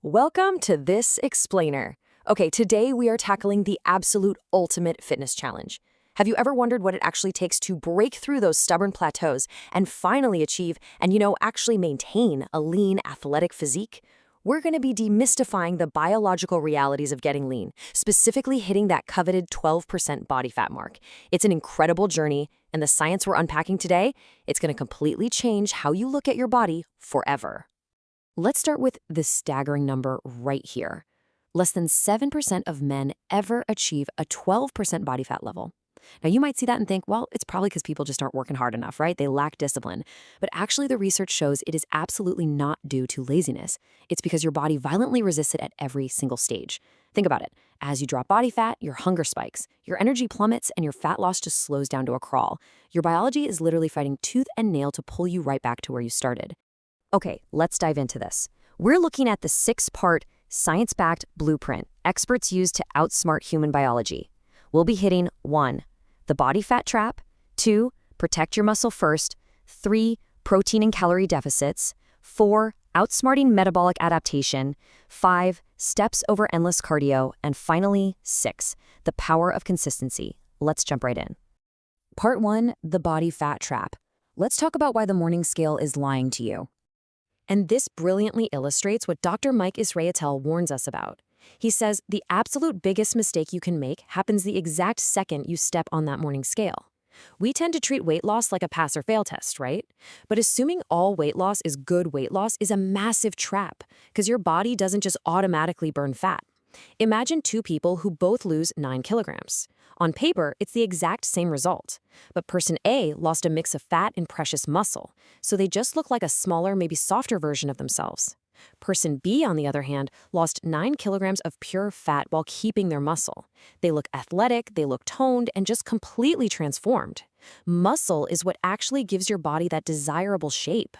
Welcome to This Explainer. Okay, today we are tackling the absolute ultimate fitness challenge. Have you ever wondered what it actually takes to break through those stubborn plateaus and finally achieve and, actually maintain a lean, athletic physique? We're going to be demystifying the biological realities of getting lean, specifically hitting that coveted 12% body fat mark. It's an incredible journey, and the science we're unpacking today, it's going to completely change how you look at your body forever. Let's start with the staggering number right here. Less than 7% of men ever achieve a 12% body fat level. Now, you might see that and think, well, it's probably because people just aren't working hard enough, right? They lack discipline. But actually, the research shows it is absolutely not due to laziness. It's because your body violently resists it at every single stage. Think about it. As you drop body fat, your hunger spikes, your energy plummets, and your fat loss just slows down to a crawl. Your biology is literally fighting tooth and nail to pull you right back to where you started. Okay, let's dive into this. We're looking at the 6-part, science-backed blueprint experts use to outsmart human biology. We'll be hitting 1. The body fat trap. 2. Protect your muscle first. 3. Protein and calorie deficits. 4. Outsmarting metabolic adaptation. 5. Steps over endless cardio. And finally, 6. The power of consistency. Let's jump right in. Part 1. The body fat trap. Let's talk about why the morning scale is lying to you. And this brilliantly illustrates what Dr. Mike Israetel warns us about. He says the absolute biggest mistake you can make happens the exact second you step on that morning scale. We tend to treat weight loss like a pass or fail test, right? But assuming all weight loss is good weight loss is a massive trap, because your body doesn't just automatically burn fat. Imagine 2 people who both lose 9 kilograms. On paper, it's the exact same result. But person A lost a mix of fat and precious muscle, so they just look like a smaller, maybe softer version of themselves. Person B, on the other hand, lost 9 kilograms of pure fat while keeping their muscle. They look athletic, they look toned, and just completely transformed. Muscle is what actually gives your body that desirable shape.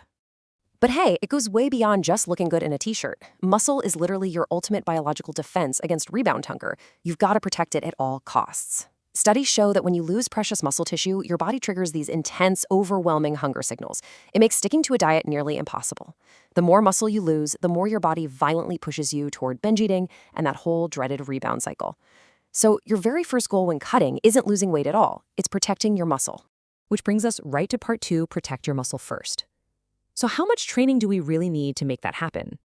But hey, it goes way beyond just looking good in a t-shirt. Muscle is literally your ultimate biological defense against rebound hunger. You've got to protect it at all costs. Studies show that when you lose precious muscle tissue, your body triggers these intense, overwhelming hunger signals. It makes sticking to a diet nearly impossible. The more muscle you lose, the more your body violently pushes you toward binge eating and that whole dreaded rebound cycle. So your very first goal when cutting isn't losing weight at all. It's protecting your muscle. Which brings us right to part 2, protect your muscle first. So how much training do we really need to make that happen?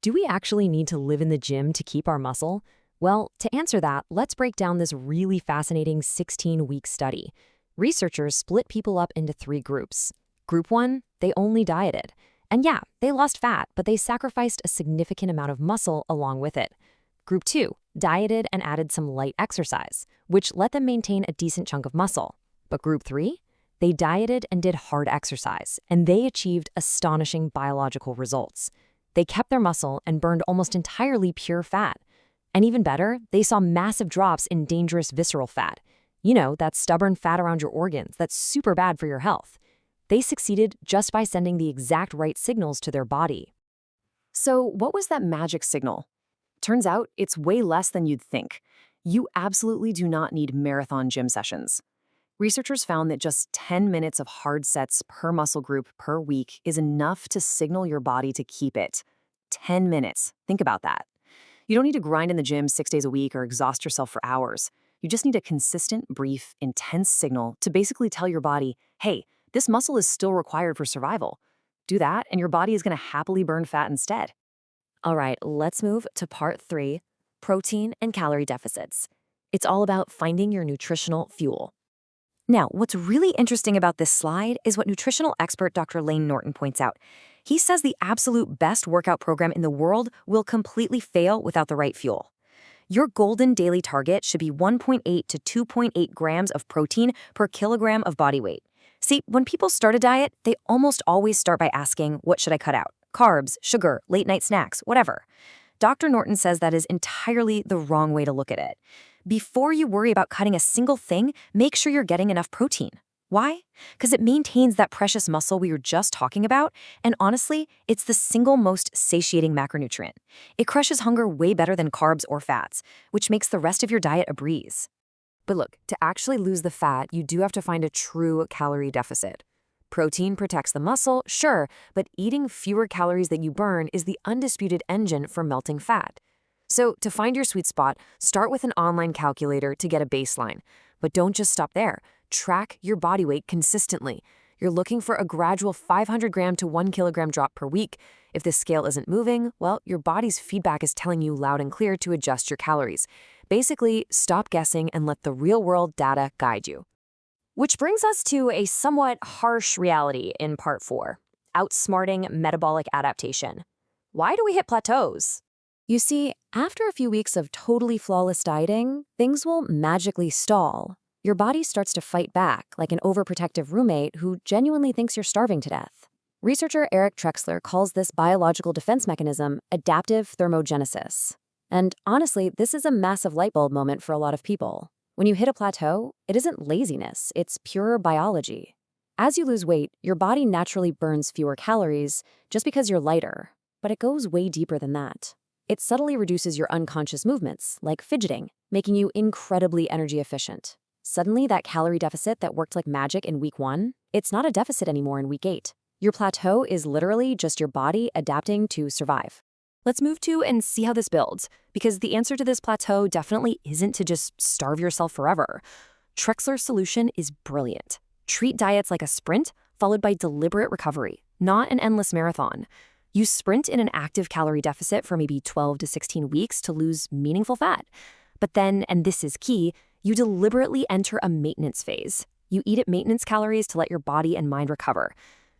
Do we actually need to live in the gym to keep our muscle? Well, to answer that, let's break down this really fascinating 16-week study. Researchers split people up into 3 groups. Group 1, they only dieted. And yeah, they lost fat, but they sacrificed a significant amount of muscle along with it. Group 2, dieted and added some light exercise, which let them maintain a decent chunk of muscle. But Group 3? They dieted and did hard exercise, and they achieved astonishing biological results. They kept their muscle and burned almost entirely pure fat. And even better, they saw massive drops in dangerous visceral fat. You know, that stubborn fat around your organs that's super bad for your health. They succeeded just by sending the exact right signals to their body. So what was that magic signal? Turns out it's way less than you'd think. You absolutely do not need marathon gym sessions. Researchers found that just 10 minutes of hard sets per muscle group per week is enough to signal your body to keep it. 10 minutes. Think about that. You don't need to grind in the gym 6 days a week or exhaust yourself for hours. You just need a consistent, brief, intense signal to basically tell your body, hey, this muscle is still required for survival. Do that, and your body is going to happily burn fat instead. All right, let's move to part 3, protein and calorie deficits. It's all about finding your nutritional fuel. Now, what's really interesting about this slide is what nutritional expert Dr. Lane Norton points out. He says the absolute best workout program in the world will completely fail without the right fuel. Your golden daily target should be 1.8 to 2.8 grams of protein per kilogram of body weight. See, when people start a diet, they almost always start by asking, what should I cut out? Carbs, sugar, late-night snacks, whatever. Dr. Norton says that is entirely the wrong way to look at it. Before you worry about cutting a single thing, make sure you're getting enough protein. Why? Because it maintains that precious muscle we were just talking about, and honestly, it's the single most satiating macronutrient. It crushes hunger way better than carbs or fats, which makes the rest of your diet a breeze. But look, to actually lose the fat, you do have to find a true calorie deficit. Protein protects the muscle, sure, but eating fewer calories that you burn is the undisputed engine for melting fat. So, to find your sweet spot, start with an online calculator to get a baseline. But don't just stop there. Track your body weight consistently. You're looking for a gradual 500 gram to 1 kilogram drop per week. If the scale isn't moving, well, your body's feedback is telling you loud and clear to adjust your calories. Basically, stop guessing and let the real-world data guide you. Which brings us to a somewhat harsh reality in part 4, outsmarting metabolic adaptation. Why do we hit plateaus? You see, after a few weeks of totally flawless dieting, things will magically stall. Your body starts to fight back like an overprotective roommate who genuinely thinks you're starving to death. Researcher Eric Trexler calls this biological defense mechanism adaptive thermogenesis. And honestly, this is a massive light bulb moment for a lot of people. When you hit a plateau, it isn't laziness, it's pure biology. As you lose weight, your body naturally burns fewer calories just because you're lighter, but it goes way deeper than that. It subtly reduces your unconscious movements, like fidgeting, making you incredibly energy efficient. Suddenly, that calorie deficit that worked like magic in week 1, it's not a deficit anymore in week 8. Your plateau is literally just your body adapting to survive. Let's move to and see how this builds, because the answer to this plateau definitely isn't to just starve yourself forever. Trexler's solution is brilliant. Treat diets like a sprint, followed by deliberate recovery, not an endless marathon. You sprint in an active calorie deficit for maybe 12 to 16 weeks to lose meaningful fat. But then, and this is key, you deliberately enter a maintenance phase. You eat at maintenance calories to let your body and mind recover.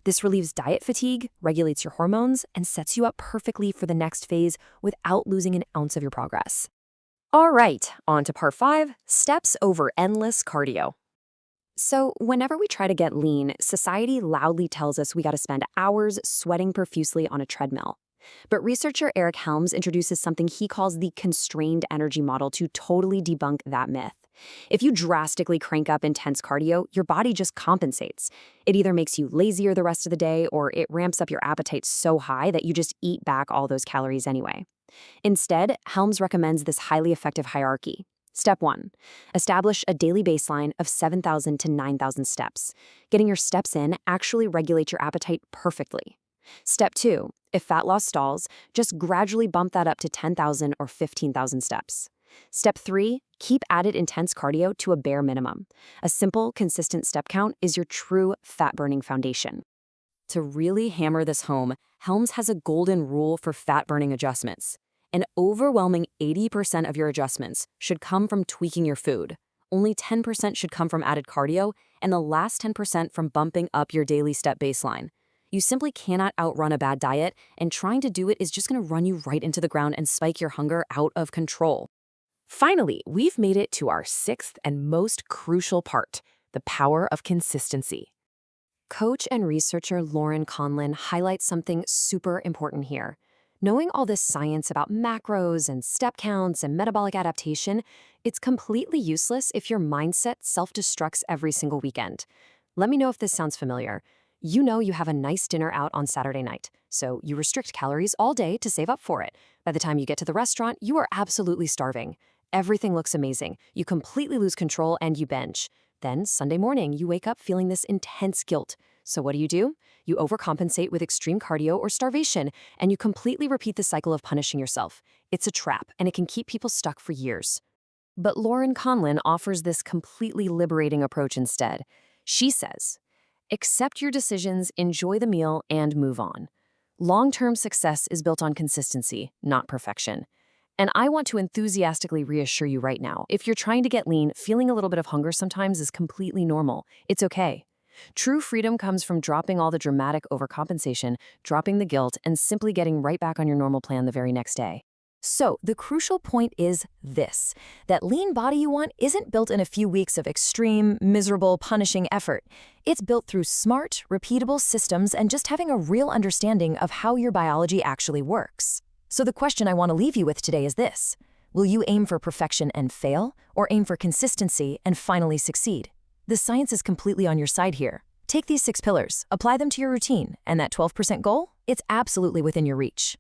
This relieves diet fatigue, regulates your hormones, and sets you up perfectly for the next phase without losing an ounce of your progress. All right, on to part 5, steps over endless cardio. So whenever we try to get lean, society loudly tells us we got to spend hours sweating profusely on a treadmill. But researcher Eric Helms introduces something he calls the constrained energy model to totally debunk that myth. If you drastically crank up intense cardio, your body just compensates. It either makes you lazier the rest of the day or it ramps up your appetite so high that you just eat back all those calories anyway. Instead, Helms recommends this highly effective hierarchy. Step 1. Establish a daily baseline of 7,000 to 9,000 steps. Getting your steps in actually regulates your appetite perfectly. Step 2. If fat loss stalls, just gradually bump that up to 10,000 or 15,000 steps. Step 3. Keep added intense cardio to a bare minimum. A simple, consistent step count is your true fat-burning foundation. To really hammer this home, Helms has a golden rule for fat-burning adjustments. An overwhelming 80% of your adjustments should come from tweaking your food. Only 10% should come from added cardio, and the last 10% from bumping up your daily step baseline. You simply cannot outrun a bad diet, and trying to do it is just going to run you right into the ground and spike your hunger out of control. Finally, we've made it to our 6th and most crucial part, the power of consistency. Coach and researcher Lauren Conlin highlights something super important here. Knowing all this science about macros and step counts and metabolic adaptation, it's completely useless if your mindset self-destructs every single weekend. Let me know if this sounds familiar. You know you have a nice dinner out on Saturday night, so you restrict calories all day to save up for it. By the time you get to the restaurant, you are absolutely starving. Everything looks amazing. You completely lose control and you binge. Then, Sunday morning, you wake up feeling this intense guilt. So what do? You overcompensate with extreme cardio or starvation, and you completely repeat the cycle of punishing yourself. It's a trap, and it can keep people stuck for years. But Lauren Conlin offers this completely liberating approach instead. She says, accept your decisions, enjoy the meal, and move on. Long-term success is built on consistency, not perfection. And I want to enthusiastically reassure you right now, if you're trying to get lean, feeling a little bit of hunger sometimes is completely normal. It's okay. True freedom comes from dropping all the dramatic overcompensation, dropping the guilt, and simply getting right back on your normal plan the very next day. So, the crucial point is this: that lean body you want isn't built in a few weeks of extreme, miserable, punishing effort. It's built through smart, repeatable systems and just having a real understanding of how your biology actually works. So the question I want to leave you with today is this: will you aim for perfection and fail, or aim for consistency and finally succeed? The science is completely on your side here. Take these 6 pillars, apply them to your routine, and that 12% goal, it's absolutely within your reach.